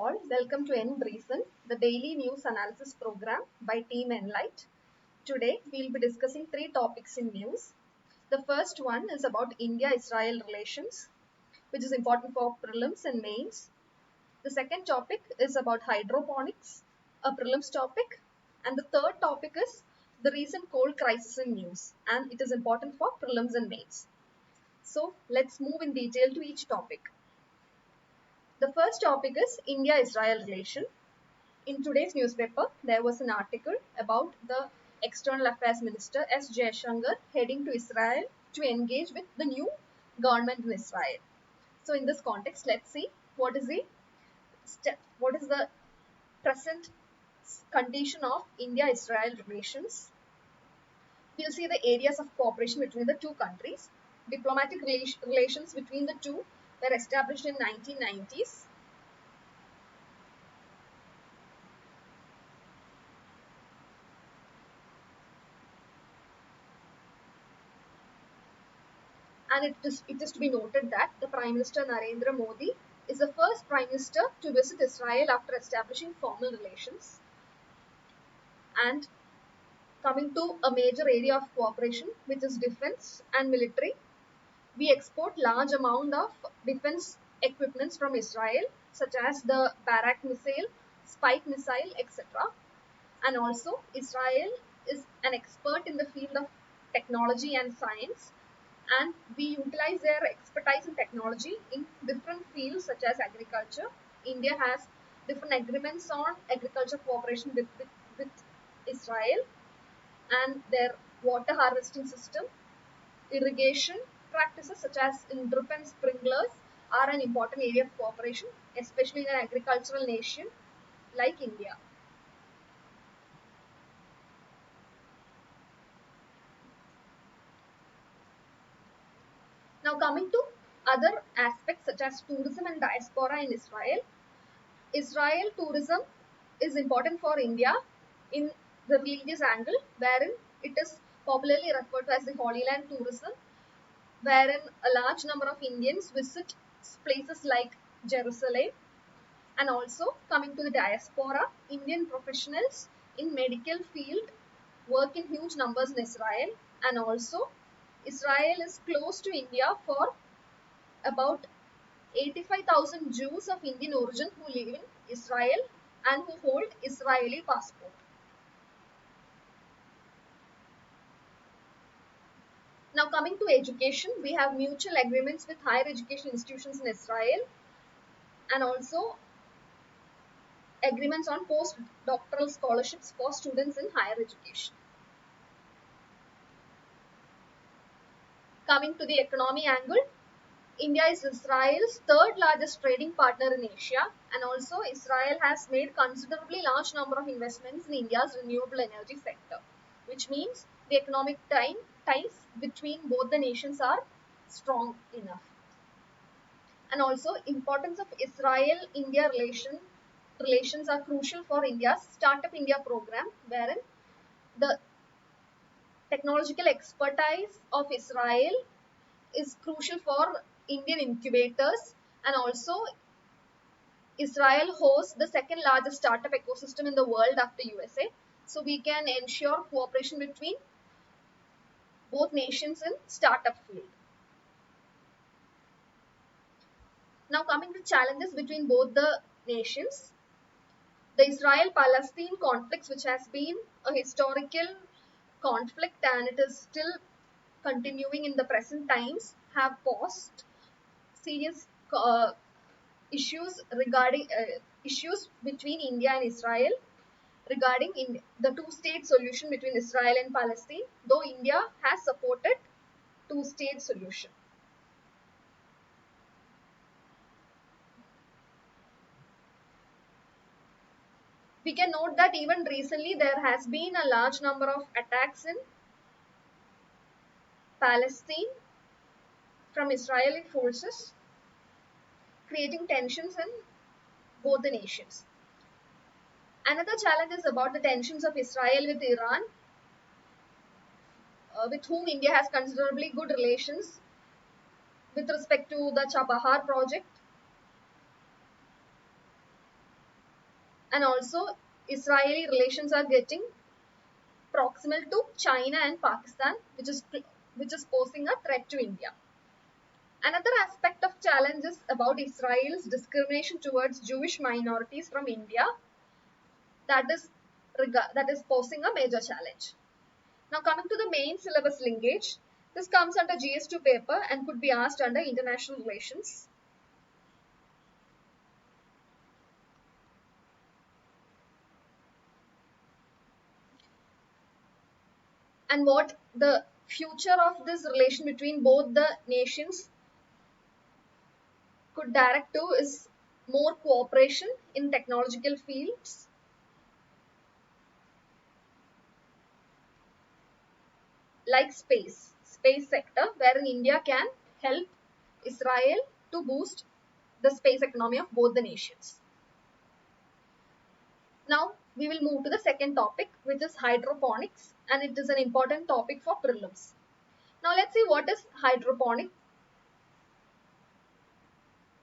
all, welcome to ENbreeEN, the daily news analysis program by Team Enlight. Today, we'll be discussing three topics in news. The first one is about India-Israel relations, which is important for prelims and mains. The second topic is about hydroponics, a prelims topic. And the third topic is the recent coal crisis in news, and it is important for prelims and mains. So, let's move in detail to each topic. The first topic is India-Israel relation. In today's newspaper, there was an article about the External Affairs Minister S. Jaishankar heading to Israel to engage with the new government in Israel. So in this context, let's see what is the present condition of India-Israel relations. We'll see the areas of cooperation between the two countries. Diplomatic relations between the two were established in 1990s. And it is to be noted that the Prime Minister Narendra Modi is the first Prime Minister to visit Israel after establishing formal relations. And coming to a major area of cooperation, which is defense and military, we export large amount of defense equipments from Israel, such as the Barak missile, Spike missile, etc. And also, Israel is an expert in the field of technology and science, and we utilize their expertise in technology in different fields such as agriculture. India has different agreements on agriculture cooperation with Israel, and their water harvesting system, irrigation practices such as in drip and sprinklers are an important area of cooperation, especially in an agricultural nation like India. Now coming to other aspects such as tourism and diaspora in Israel. Israel tourism is important for India in the religious angle, wherein it is popularly referred to as the Holy Land tourism, wherein a large number of Indians visit places like Jerusalem. And also coming to the diaspora, Indian professionals in medical field work in huge numbers in Israel, and also Israel is close to India for about 85,000 Jews of Indian origin who live in Israel and who hold Israeli passport. Now coming to education, we have mutual agreements with higher education institutions in Israel, and also agreements on postdoctoral scholarships for students in higher education. Coming to the economy angle, India is Israel's third largest trading partner in Asia, and also Israel has made considerably large number of investments in India's renewable energy sector, which means the economic ties between both the nations are strong enough. And also importance of Israel-India relations are crucial for India's Startup India program, wherein the technological expertise of Israel is crucial for Indian incubators, and also Israel hosts the second largest startup ecosystem in the world after USA. So we can ensure cooperation between both nations in startup field. Now coming to challenges between both the nations, the Israel-Palestine conflicts, which has been a historical conflict and it is still continuing in the present times, have posed serious issues between India and Israel regarding the two-state solution between Israel and Palestine, though India has supported two-state solution. We can note that even recently there has been a large number of attacks in Palestine from Israeli forces, creating tensions in both the nations. Another challenge is about the tensions of Israel with Iran, with whom India has considerably good relations with respect to the Chabahar project. and also Israeli relations are getting proximal to China and Pakistan, which is posing a threat to India. Another aspect of challenges about Israel's discrimination towards Jewish minorities from India that is that is posing a major challenge. Now coming to the main syllabus linkage, this comes under GS2 paper and could be asked under international relations. And what the future of this relation between both the nations could direct to is more cooperation in technological fields, like space sector, wherein India can help Israel to boost the space economy of both the nations. Now we will move to the second topic, which is hydroponics, and it is an important topic for prelims. Now let's see what is hydroponic.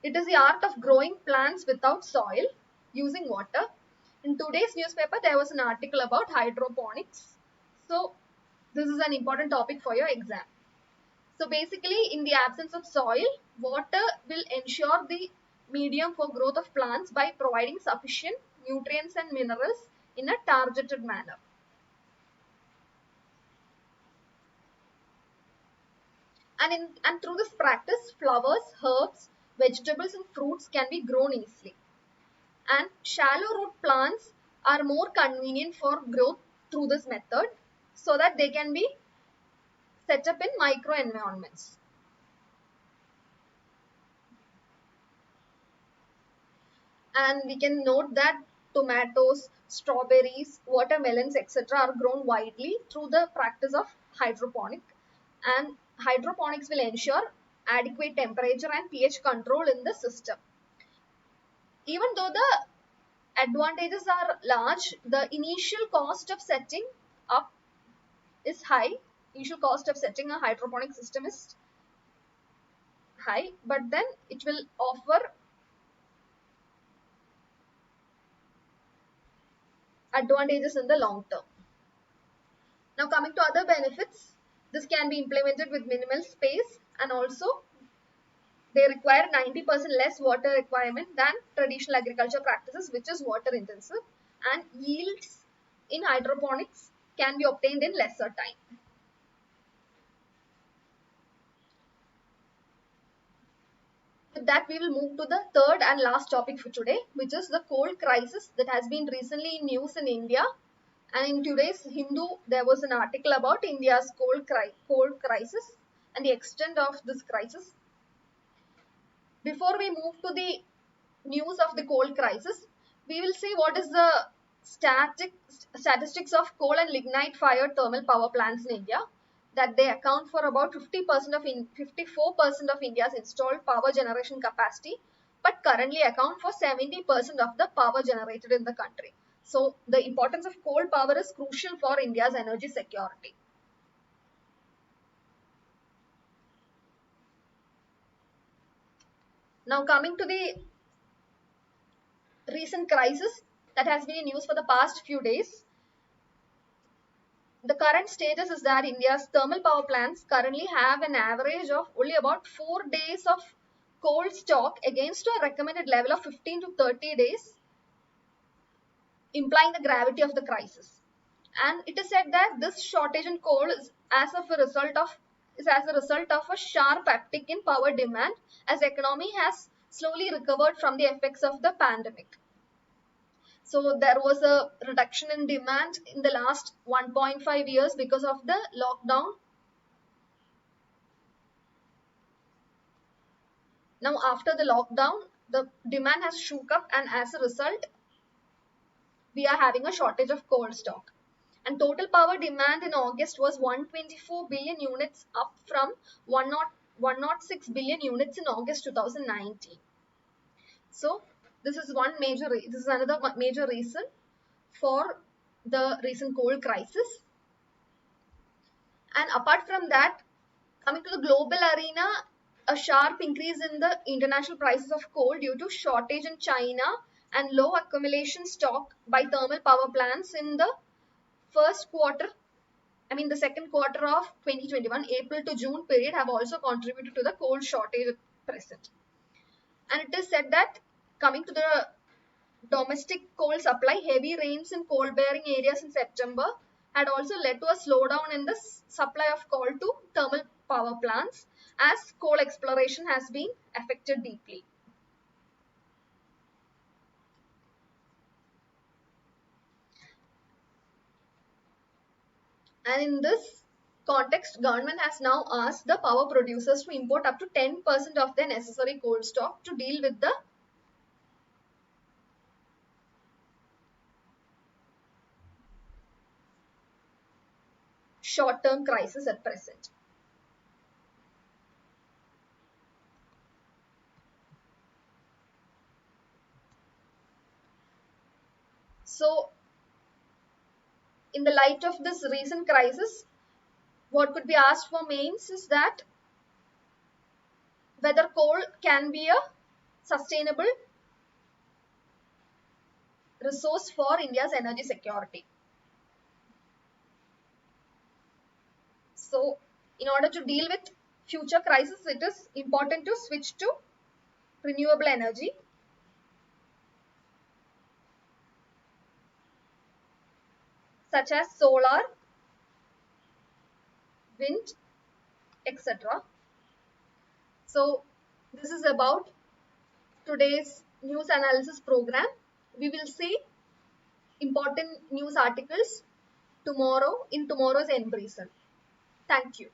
It is the art of growing plants without soil using water. In today's newspaper, there was an article about hydroponics. So this is an important topic for your exam. So basically, in the absence of soil, water will ensure the medium for growth of plants by providing sufficient nutrients and minerals in a targeted manner. And through this practice, flowers, herbs, vegetables and fruits can be grown easily. And shallow root plants are more convenient for growth through this method so that they can be set up in micro environments. And we can note that tomatoes, strawberries, watermelons, etc. are grown widely through the practice of hydroponic. And hydroponics will ensure adequate temperature and pH control in the system. Even though the advantages are large, the initial cost of setting up is high. Initial cost of setting a hydroponic system is high, but then it will offer advantages in the long term. Now coming to other benefits, this can be implemented with minimal space, and also they require 90% less water requirement than traditional agriculture practices, which is water intensive, and yields in hydroponics can be obtained in lesser time. With that, we will move to the third and last topic for today, which is the coal crisis that has been recently in news in India. And in today's Hindu, there was an article about India's coal crisis and the extent of this crisis. Before we move to the news of the coal crisis, we will see what is the statistics of coal and lignite fired thermal power plants in India. That they account for about 54% of India's installed power generation capacity, but currently account for 70% of the power generated in the country. So the importance of coal power is crucial for India's energy security. Now coming to the recent crisis that has been in news for the past few days. The current status is that India's thermal power plants currently have an average of only about 4 days of coal stock against a recommended level of 15 to 30 days, implying the gravity of the crisis. And it is said that this shortage in coal is as a result of a sharp uptick in power demand as the economy has slowly recovered from the effects of the pandemic. So there was a reduction in demand in the last 1.5 years because of the lockdown. Now after the lockdown, the demand has shook up, and as a result, we are having a shortage of coal stock. And total power demand in August was 124 billion units, up from 106 billion units in August 2019. So this is another major reason for the recent coal crisis. And apart from that, coming to the global arena, a sharp increase in the international prices of coal due to shortage in China and low accumulation stock by thermal power plants in the the second quarter of 2021, April to June period, have also contributed to the coal shortage at present. And it is said that coming to the domestic coal supply, heavy rains in coal bearing areas in September had also led to a slowdown in the supply of coal to thermal power plants, as coal exploration has been affected deeply. And in this context, government has now asked the power producers to import up to 10% of their necessary coal stock to deal with the short-term crisis at present. So, in the light of this recent crisis, what could be asked for mains is that whether coal can be a sustainable resource for India's energy security. So, in order to deal with future crises, it is important to switch to renewable energy, such as solar, wind, etc. So, this is about today's news analysis program. We will see important news articles tomorrow in tomorrow's ENbreeEN. Thank you.